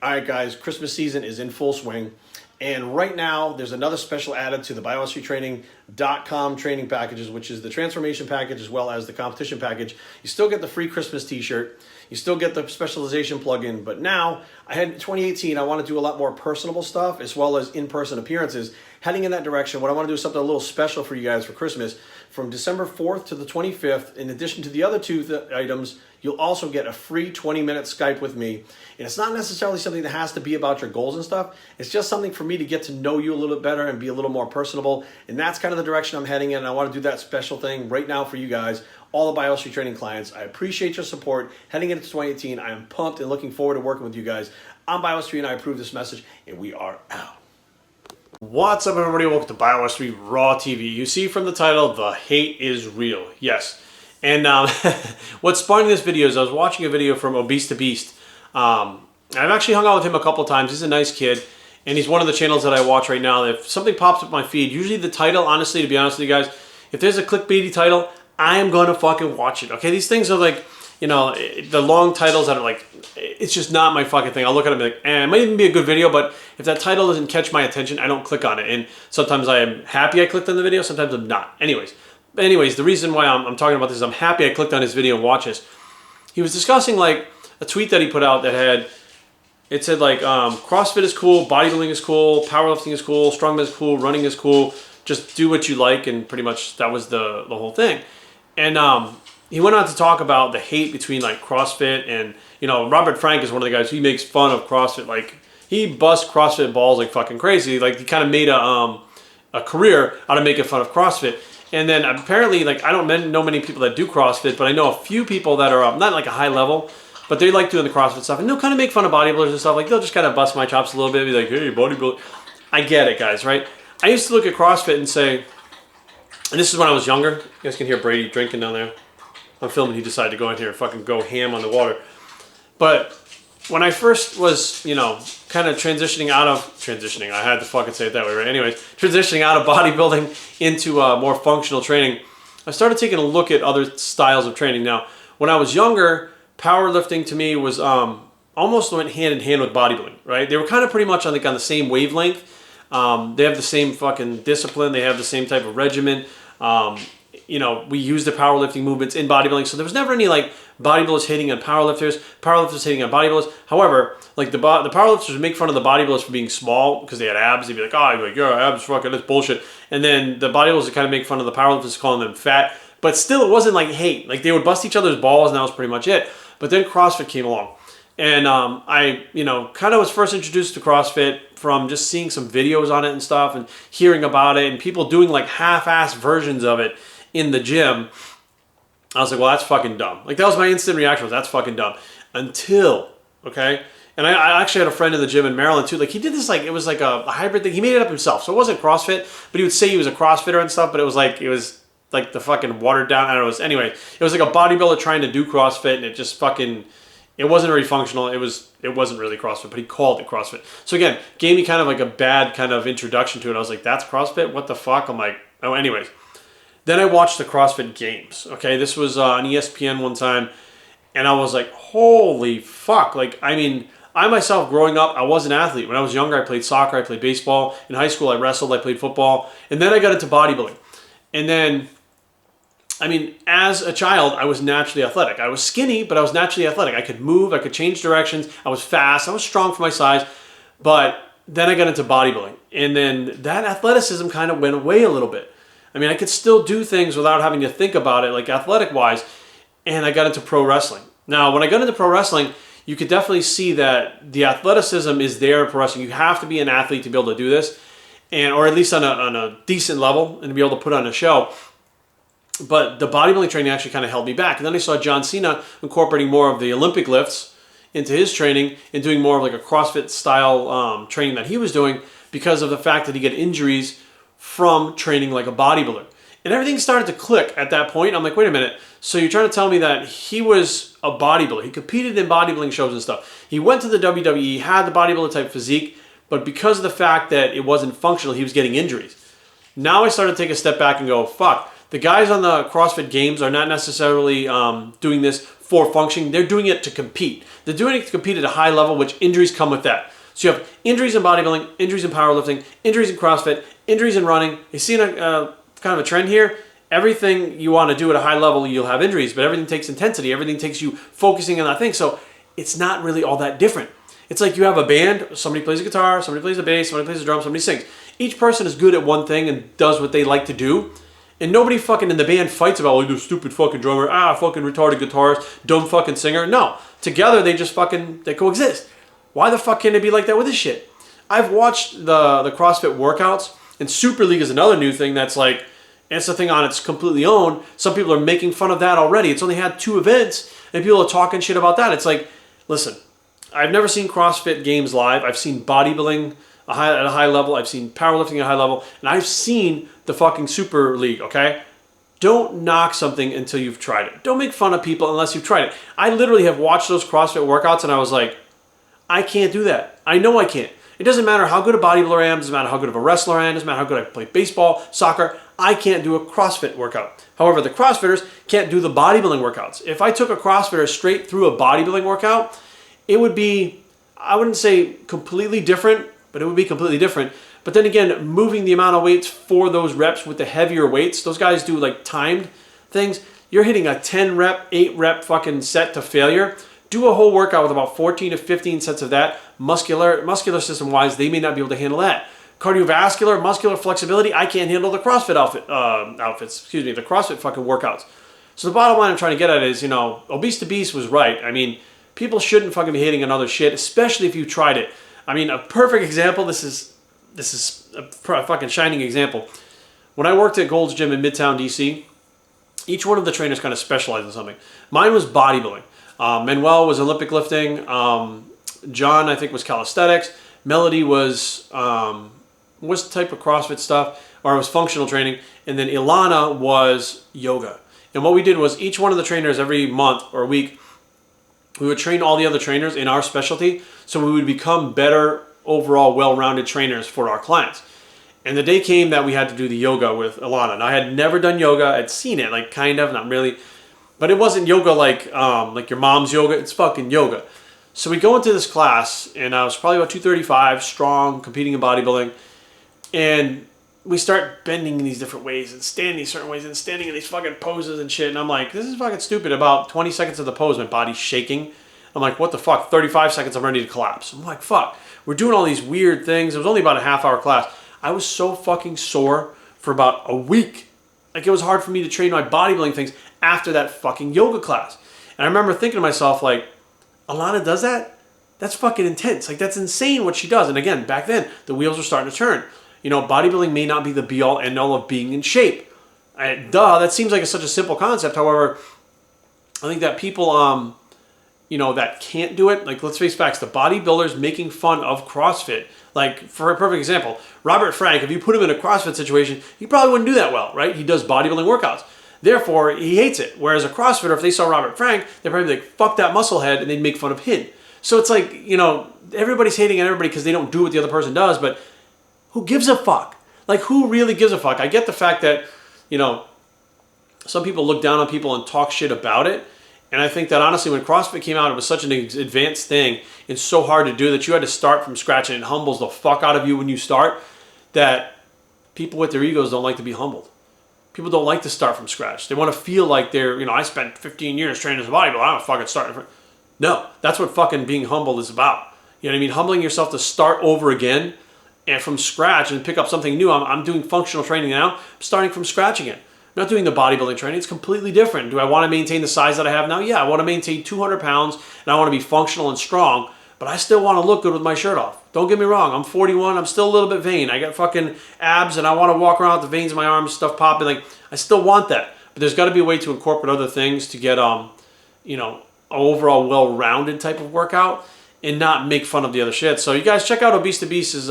All right, guys, Christmas season is in full swing. And right now, there's another special added to the biohackerytraining.com training packages, which is the transformation package as well as the competition package. You still get the free Christmas t-shirt. You still get the specialization plugin. But now, I had 2018, I want to do a lot more personable stuff as well as in-person appearances. Heading in that direction, what I want to do is something a little special for you guys for Christmas. From December 4th to the 25th, in addition to the other two items, you'll also get a free 20-minute Skype with me. And it's not necessarily something that has to be about your goals and stuff. It's just something for me to get to know you a little bit better and be a little more personable. And that's kind of the direction I'm heading in. And I want to do that special thing right now for you guys, all the biohackery training clients. I appreciate your support. Heading into 2018, I am pumped and looking forward to working with you guys. I'm Biohackery and I approve this message, and we are out. What's up, everybody? Welcome to Biohackery Raw TV. You see from the title, the hate is real. Yes. And what's sparking this video is I was watching a video from Obese to Beast. I've actually hung out with him a couple times. He's a nice kid, and he's one of the channels that I watch right now. If something pops up my feed, usually the title, honestly, to be honest with you guys, if there's a clickbaity title, I am going to fucking watch it. Okay, these things are like, you know, the long titles that are like, it's just not my fucking thing. I'll look at them and be like, it might even be a good video, but if that title doesn't catch my attention, I don't click on it. And sometimes I am happy I clicked on the video, sometimes I'm not. Anyways, the reason why I'm talking about this is I'm happy I clicked on his video and watched this. He was discussing like a tweet that he put out that had, it said like, CrossFit is cool, bodybuilding is cool, powerlifting is cool, strongman is cool, running is cool, just do what you like, and pretty much that was the whole thing. And he went on to talk about the hate between like CrossFit and, you know, Robert Frank is one of the guys, he makes fun of CrossFit. Like, he busts CrossFit balls like fucking crazy. Like, he kind of made a career out of making fun of CrossFit. And then apparently, like, I don't know many people that do CrossFit, but I know a few people that are not like a high level, but they like doing the CrossFit stuff. And they'll kind of make fun of bodybuilders and stuff. Like, they'll just kind of bust my chops a little bit, be like, hey, bodybuilder. I get it, guys, right? I used to look at CrossFit and say, and this is when I was younger. You guys can hear Brady drinking down there. I'm filming, he decided to go in here and fucking go ham on the water. But when I first was, you know, kind of transitioning, I had to fucking say it that way, right? Anyways, transitioning out of bodybuilding into more functional training, I started taking a look at other styles of training. Now, when I was younger, powerlifting to me was almost went hand in hand with bodybuilding, right? They were kind of pretty much on the same wavelength. They have the same fucking discipline. They have the same type of regimen. You know, we use the powerlifting movements in bodybuilding, so there was never any like bodybuilders hitting on powerlifters hitting on bodybuilders. However, like the powerlifters would make fun of the bodybuilders for being small because they had abs. They'd be like, oh, your abs, fucking, that's bullshit. And then the bodybuilders would kind of make fun of the powerlifters, calling them fat. But still, it wasn't like hate. Like, they would bust each other's balls, and that was pretty much it. But then CrossFit came along. And I, you know, kind of was first introduced to CrossFit from just seeing some videos on it and stuff and hearing about it and people doing like half-assed versions of it in the gym. I was like, well, that's fucking dumb. Like, that was my instant reaction, was that's fucking dumb. Until, okay? And I actually had a friend in the gym in Maryland too. Like, he did this, like, it was like a hybrid thing. He made it up himself. So it wasn't CrossFit, but he would say he was a CrossFitter and stuff, but it was like the fucking watered down, I don't know, anyway, it was like a bodybuilder trying to do CrossFit, and it just fucking, it wasn't very functional. It wasn't really CrossFit, but he called it CrossFit. So again, gave me kind of like a bad kind of introduction to it. I was like, that's CrossFit? What the fuck? I'm like, oh, anyways. Then I watched the CrossFit Games. Okay, this was on ESPN one time, and I was like, holy fuck. Like, I mean, I myself, growing up, I was an athlete. When I was younger, I played soccer, I played baseball. In high school, I wrestled, I played football. And then I got into bodybuilding. And then, I mean, as a child, I was naturally athletic. I was skinny, but I was naturally athletic. I could move, I could change directions, I was fast, I was strong for my size. But then I got into bodybuilding. And then that athleticism kind of went away a little bit. I mean, I could still do things without having to think about it, like athletic-wise, and I got into pro wrestling. Now, when I got into pro wrestling, you could definitely see that the athleticism is there in pro wrestling. You have to be an athlete to be able to do this, or at least on a decent level, and to be able to put on a show. But the bodybuilding training actually kind of held me back. And then I saw John Cena incorporating more of the Olympic lifts into his training and doing more of like a CrossFit-style training that he was doing because of the fact that he get injuries from training like a bodybuilder. And everything started to click at that point. I'm like, wait a minute. So you're trying to tell me that he was a bodybuilder. He competed in bodybuilding shows and stuff. He went to the WWE, had the bodybuilder type physique, but because of the fact that it wasn't functional, he was getting injuries. Now I started to take a step back and go, fuck. The guys on the CrossFit Games are not necessarily doing this for functioning. They're doing it to compete. They're doing it to compete at a high level, which injuries come with that. So you have injuries in bodybuilding, injuries in powerlifting, injuries in CrossFit, injuries in running. You see kind of a trend here? Everything you want to do at a high level, you'll have injuries, but everything takes intensity. Everything takes you focusing on that thing. So it's not really all that different. It's like you have a band, somebody plays a guitar, somebody plays the bass, somebody plays the drum, somebody sings. Each person is good at one thing and does what they like to do. And nobody fucking in the band fights about, the stupid fucking drummer, fucking retarded guitarist, dumb fucking singer. No. Together, they just fucking, they coexist. Why the fuck can't it be like that with this shit? I've watched the CrossFit workouts, and Super League is another new thing that's like, it's a thing on its completely own. Some people are making fun of that already. It's only had 2 events, and people are talking shit about that. It's like, listen, I've never seen CrossFit games live. I've seen bodybuilding at a high level. I've seen powerlifting at a high level. And I've seen the fucking Super League, okay? Don't knock something until you've tried it. Don't make fun of people unless you've tried it. I literally have watched those CrossFit workouts, and I was like, I can't do that. I know I can't. It doesn't matter how good a bodybuilder I am. It doesn't matter how good of a wrestler I am. It doesn't matter how good I play baseball, soccer. I can't do a CrossFit workout. However, the CrossFitters can't do the bodybuilding workouts. If I took a CrossFitter straight through a bodybuilding workout, it would be, I wouldn't say completely different, but it would be completely different. But then again, moving the amount of weights for those reps with the heavier weights, those guys do like timed things. You're hitting a 10 rep, 8 rep fucking set to failure. Do a whole workout with about 14 to 15 sets of that. Muscular system wise, they may not be able to handle that. Cardiovascular, muscular flexibility, I can't handle the CrossFit the CrossFit fucking workouts. So the bottom line I'm trying to get at is, Obese to Beast was right. I mean, people shouldn't fucking be hating on other shit, especially if you've tried it. I mean, a perfect example, this is a fucking shining example. When I worked at Gold's Gym in Midtown, DC, each one of the trainers kind of specialized in something. Mine was bodybuilding. Manuel was Olympic lifting. John, I think, was calisthenics. Melody was type of CrossFit stuff, or it was functional training. And then Ilana was yoga. And what we did was each one of the trainers every month or week, we would train all the other trainers in our specialty, so we would become better overall well-rounded trainers for our clients. And the day came that we had to do the yoga with Ilana. And I had never done yoga. I'd seen it, like kind of, not really. But it wasn't yoga like your mom's yoga. It's fucking yoga. So we go into this class, and I was probably about 235, strong, competing in bodybuilding. And we start bending in these different ways and standing certain ways and standing in these fucking poses and shit. And I'm like, this is fucking stupid. About 20 seconds of the pose, my body's shaking. I'm like, what the fuck? 35 seconds, I'm ready to collapse. I'm like, fuck. We're doing all these weird things. It was only about a half-hour class. I was so fucking sore for about a week. Like, it was hard for me to train my bodybuilding things after that fucking yoga class. And I remember thinking to myself, like, Alana does that? That's fucking intense. Like, that's insane what she does. And again, back then, the wheels were starting to turn. Bodybuilding may not be the be-all, end-all of being in shape. That seems like such a simple concept. However, I think that people, that can't do it, like, let's face facts, the bodybuilders making fun of CrossFit. Like, for a perfect example, Robert Frank, if you put him in a CrossFit situation, he probably wouldn't do that well, right? He does bodybuilding workouts. Therefore, he hates it. Whereas a CrossFitter, if they saw Robert Frank, they'd probably be like, fuck that muscle head, and they'd make fun of him. So it's like, everybody's hating on everybody because they don't do what the other person does, but who gives a fuck? Like, who really gives a fuck? I get the fact that, some people look down on people and talk shit about it. And I think that honestly, when CrossFit came out, it was such an advanced thing and so hard to do that you had to start from scratch, and it humbles the fuck out of you when you start, that people with their egos don't like to be humbled. People don't like to start from scratch. They want to feel like they're, I spent 15 years training as a bodybuilder. I'm fucking starting from... No, that's what fucking being humble is about. You know what I mean? Humbling yourself to start over again and from scratch and pick up something new. I'm doing functional training now. I'm starting from scratch again. I'm not doing the bodybuilding training. It's completely different. Do I want to maintain the size that I have now? Yeah, I want to maintain 200 pounds and I want to be functional and strong, but I still want to look good with my shirt off. Don't get me wrong. I'm 41. I'm still a little bit vain. I got fucking abs and I want to walk around with the veins in my arms, stuff popping. Like, I still want that. But there's got to be a way to incorporate other things to get, an overall well-rounded type of workout and not make fun of the other shit. So you guys check out Obese to Beast's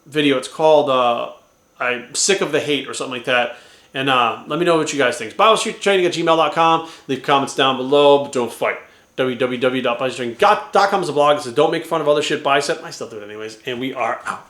video. It's called I'm Sick of the Hate or something like that. And let me know what you guys think. BioStreetTraining@gmail.com. Leave comments down below, but don't fight. www.BioStreetTraining.com is a blog that says don't make fun of other shit bicep. I still do it anyways. And we are out.